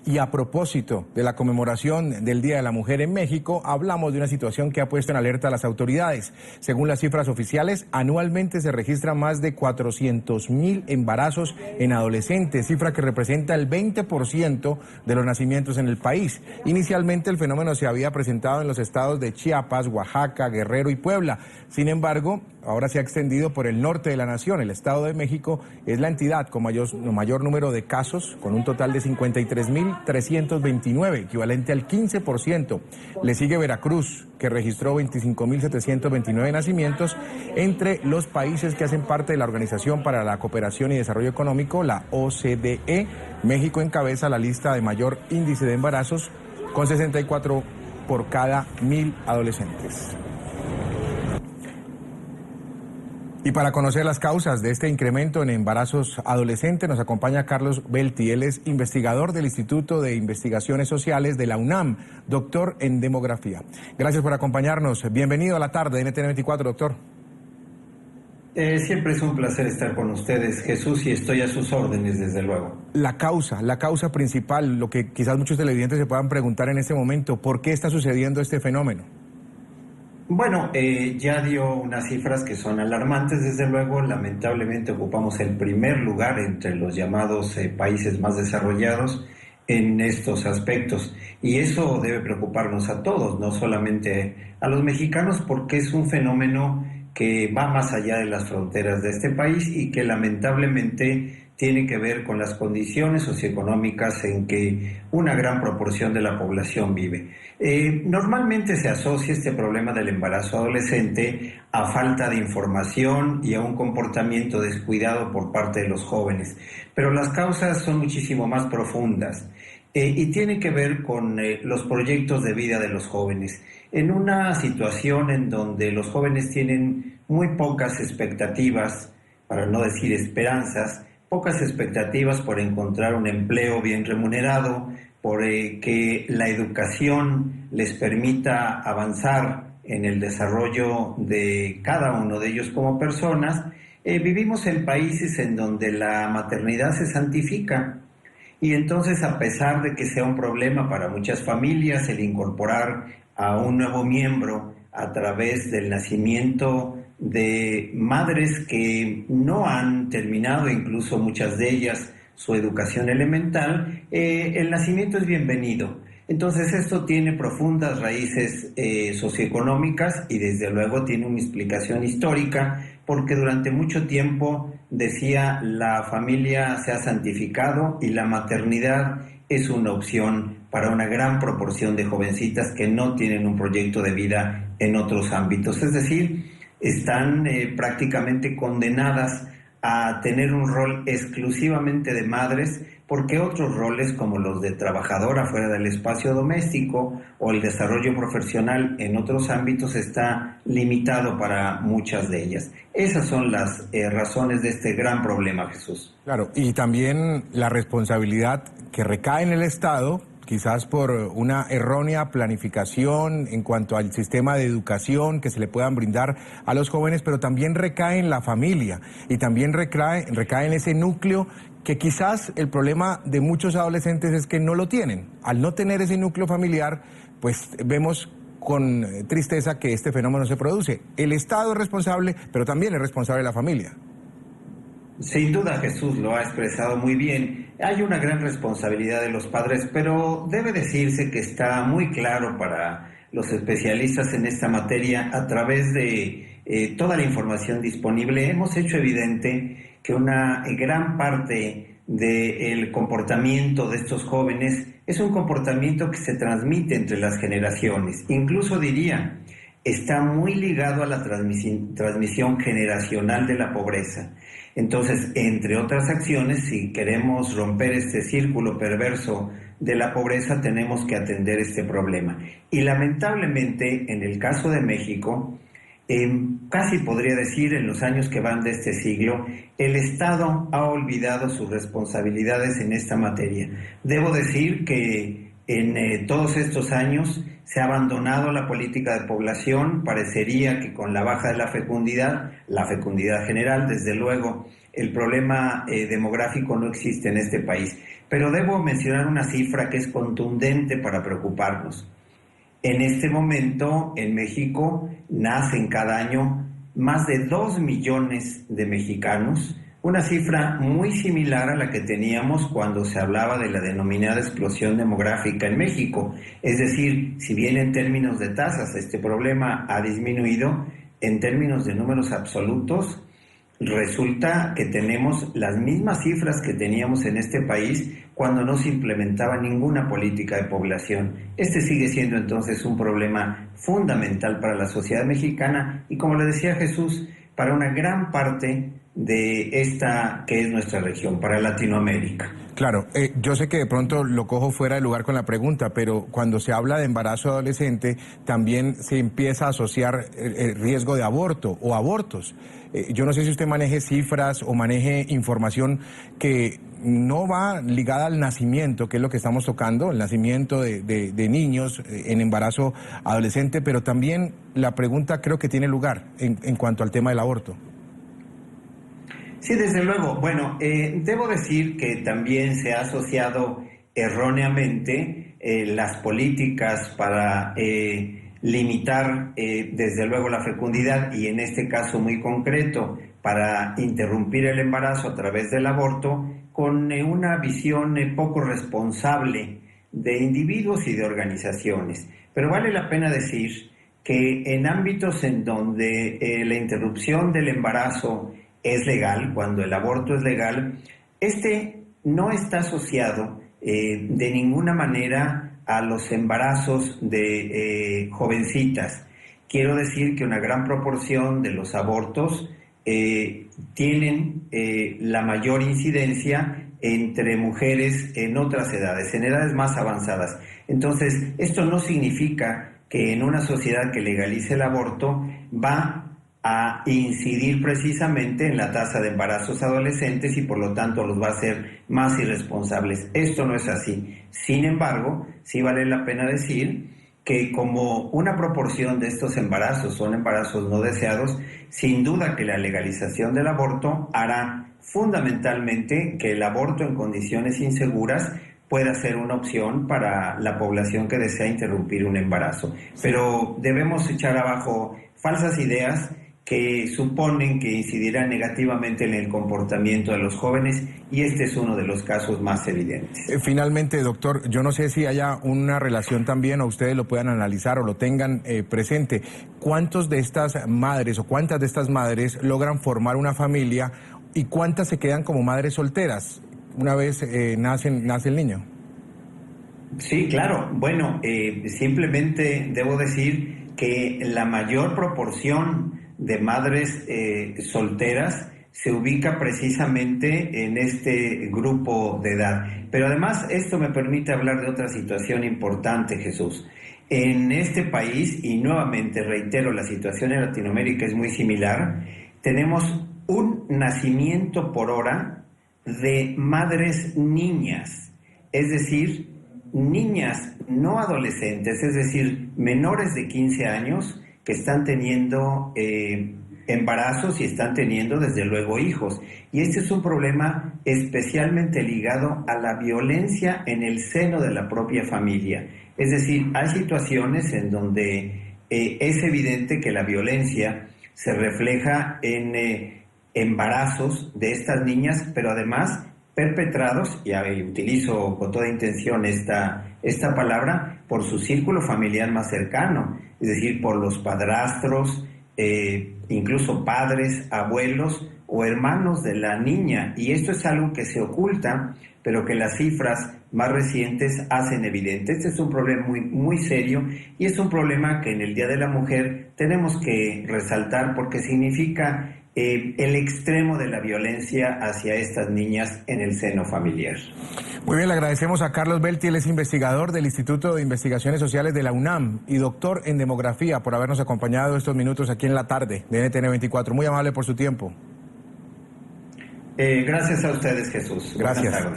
Y a propósito de la conmemoración del Día de la Mujer en México, hablamos de una situación que ha puesto en alerta a las autoridades. Según las cifras oficiales, anualmente se registran más de 400.000 embarazos en adolescentes, cifra que representa el 20% de los nacimientos en el país. Inicialmente el fenómeno se había presentado en los estados de Chiapas, Oaxaca, Guerrero y Puebla. Sin embargo, ahora se ha extendido por el norte de la nación. El Estado de México es la entidad con mayor número de casos, con un total de 53.329, equivalente al 15%. Le sigue Veracruz, que registró 25.729 nacimientos entre los países que hacen parte de la Organización para la Cooperación y Desarrollo Económico, la OCDE. México encabeza la lista de mayor índice de embarazos, con 64 por cada 1.000 adolescentes. Y para conocer las causas de este incremento en embarazos adolescentes nos acompaña Carlos Belti. Él es investigador del Instituto de Investigaciones Sociales de la UNAM, doctor en demografía. Gracias por acompañarnos. Bienvenido a la tarde de NTN 24, doctor. Siempre es un placer estar con ustedes, Jesús, y estoy a sus órdenes, desde luego. La causa principal, lo que quizás muchos televidentes se puedan preguntar en este momento, ¿por qué está sucediendo este fenómeno? Bueno, ya dio unas cifras que son alarmantes, desde luego. Lamentablemente ocupamos el primer lugar entre los llamados países más desarrollados en estos aspectos. Y eso debe preocuparnos a todos, no solamente a los mexicanos, porque es un fenómeno que va más allá de las fronteras de este país y que lamentablemente tiene que ver con las condiciones socioeconómicas en que una gran proporción de la población vive. Normalmente se asocia este problema del embarazo adolescente a falta de información y a un comportamiento descuidado por parte de los jóvenes, pero las causas son muchísimo más profundas y tiene que ver con los proyectos de vida de los jóvenes. En una situación en donde los jóvenes tienen muy pocas expectativas, para no decir esperanzas, pocas expectativas por encontrar un empleo bien remunerado, por que la educación les permita avanzar en el desarrollo de cada uno de ellos como personas. Vivimos en países en donde la maternidad se santifica y entonces, a pesar de que sea un problema para muchas familias el incorporar a un nuevo miembro a través del nacimiento de madres que no han terminado, incluso muchas de ellas, su educación elemental, el nacimiento es bienvenido. Entonces esto tiene profundas raíces socioeconómicas y desde luego tiene una explicación histórica, porque durante mucho tiempo, decía, la familia se ha santificado y la maternidad es una opción para una gran proporción de jovencitas que no tienen un proyecto de vida en otros ámbitos. Es decir, están prácticamente condenadas a tener un rol exclusivamente de madres, porque otros roles como los de trabajadora fuera del espacio doméstico o el desarrollo profesional en otros ámbitos está limitado para muchas de ellas. Esas son las razones de este gran problema, Jesús. Claro, y también la responsabilidad que recae en el Estado, quizás por una errónea planificación en cuanto al sistema de educación que se le puedan brindar a los jóvenes, pero también recae en la familia y también recae en ese núcleo que quizás el problema de muchos adolescentes es que no lo tienen. Al no tener ese núcleo familiar, pues vemos con tristeza que este fenómeno se produce. El Estado es responsable, pero también es responsable la familia. Sin duda, Jesús lo ha expresado muy bien. Hay una gran responsabilidad de los padres, pero debe decirse que está muy claro para los especialistas en esta materia a través de toda la información disponible. Hemos hecho evidente que una gran parte del comportamiento de estos jóvenes es un comportamiento que se transmite entre las generaciones. Incluso diría, está muy ligado a la transmisión generacional de la pobreza. Entonces, entre otras acciones, si queremos romper este círculo perverso de la pobreza, tenemos que atender este problema. Y lamentablemente, en el caso de México, casi podría decir en los años que van de este siglo, el Estado ha olvidado sus responsabilidades en esta materia. Debo decir que en todos estos años se ha abandonado la política de población. Parecería que con la baja de la fecundidad general, desde luego, el problema demográfico no existe en este país. Pero debo mencionar una cifra que es contundente para preocuparnos. En este momento, en México, nacen cada año más de 2 millones de mexicanos, una cifra muy similar a la que teníamos cuando se hablaba de la denominada explosión demográfica en México. Es decir, si bien en términos de tasas este problema ha disminuido, en términos de números absolutos, resulta que tenemos las mismas cifras que teníamos en este país cuando no se implementaba ninguna política de población. Este sigue siendo entonces un problema fundamental para la sociedad mexicana y, como le decía Jesús, para una gran parte de esta que es nuestra región, para Latinoamérica. Claro, yo sé que de pronto lo cojo fuera de lugar con la pregunta, pero cuando se habla de embarazo adolescente también se empieza a asociar el riesgo de aborto o abortos. Yo no sé si usted maneje cifras o maneje información que no va ligada al nacimiento, que es lo que estamos tocando, el nacimiento de niños en embarazo adolescente, pero también la pregunta creo que tiene lugar en cuanto al tema del aborto. Sí, desde luego. Bueno, debo decir que también se ha asociado erróneamente las políticas para limitar, desde luego, la fecundidad y en este caso muy concreto, para interrumpir el embarazo a través del aborto, con una visión poco responsable de individuos y de organizaciones. Pero vale la pena decir que en ámbitos en donde la interrupción del embarazo es legal, cuando el aborto es legal, este no está asociado de ninguna manera a los embarazos de jovencitas. Quiero decir que una gran proporción de los abortos tienen la mayor incidencia entre mujeres en otras edades, en edades más avanzadas. Entonces, esto no significa que en una sociedad que legalice el aborto va a incidir precisamente en la tasa de embarazos adolescentes y por lo tanto los va a hacer más irresponsables. Esto no es así. Sin embargo, sí vale la pena decir que como una proporción de estos embarazos son embarazos no deseados, sin duda que la legalización del aborto hará fundamentalmente que el aborto en condiciones inseguras pueda ser una opción para la población que desea interrumpir un embarazo. Pero debemos echar abajo falsas ideas que suponen que incidirán negativamente en el comportamiento de los jóvenes y este es uno de los casos más evidentes. Finalmente, doctor, yo no sé si haya una relación también o ustedes lo puedan analizar o lo tengan presente. ¿Cuántos de estas madres o cuántas de estas madres logran formar una familia y cuántas se quedan como madres solteras una vez nace el niño? Sí, claro. Bueno, simplemente debo decir que la mayor proporción de madres solteras se ubica precisamente en este grupo de edad. Pero además esto me permite hablar de otra situación importante, Jesús. En este país, y nuevamente reitero, la situación en Latinoamérica es muy similar, tenemos un nacimiento por hora de madres niñas, es decir, niñas no adolescentes, es decir, menores de 15 años, que están teniendo embarazos y están teniendo desde luego hijos. Y este es un problema especialmente ligado a la violencia en el seno de la propia familia. Es decir, hay situaciones en donde es evidente que la violencia se refleja en embarazos de estas niñas, pero además perpetrados, y utilizo con toda intención esta palabra, por su círculo familiar más cercano, es decir, por los padrastros, incluso padres, abuelos o hermanos de la niña. Y esto es algo que se oculta, pero que las cifras más recientes hacen evidente. Este es un problema muy, muy serio y es un problema que en el Día de la Mujer tenemos que resaltar porque significa el extremo de la violencia hacia estas niñas en el seno familiar. Muy bien, le agradecemos a Carlos Belti, él es investigador del Instituto de Investigaciones Sociales de la UNAM y doctor en demografía, por habernos acompañado estos minutos aquí en la tarde de NTN 24. Muy amable por su tiempo. Gracias a ustedes, Jesús. Gracias.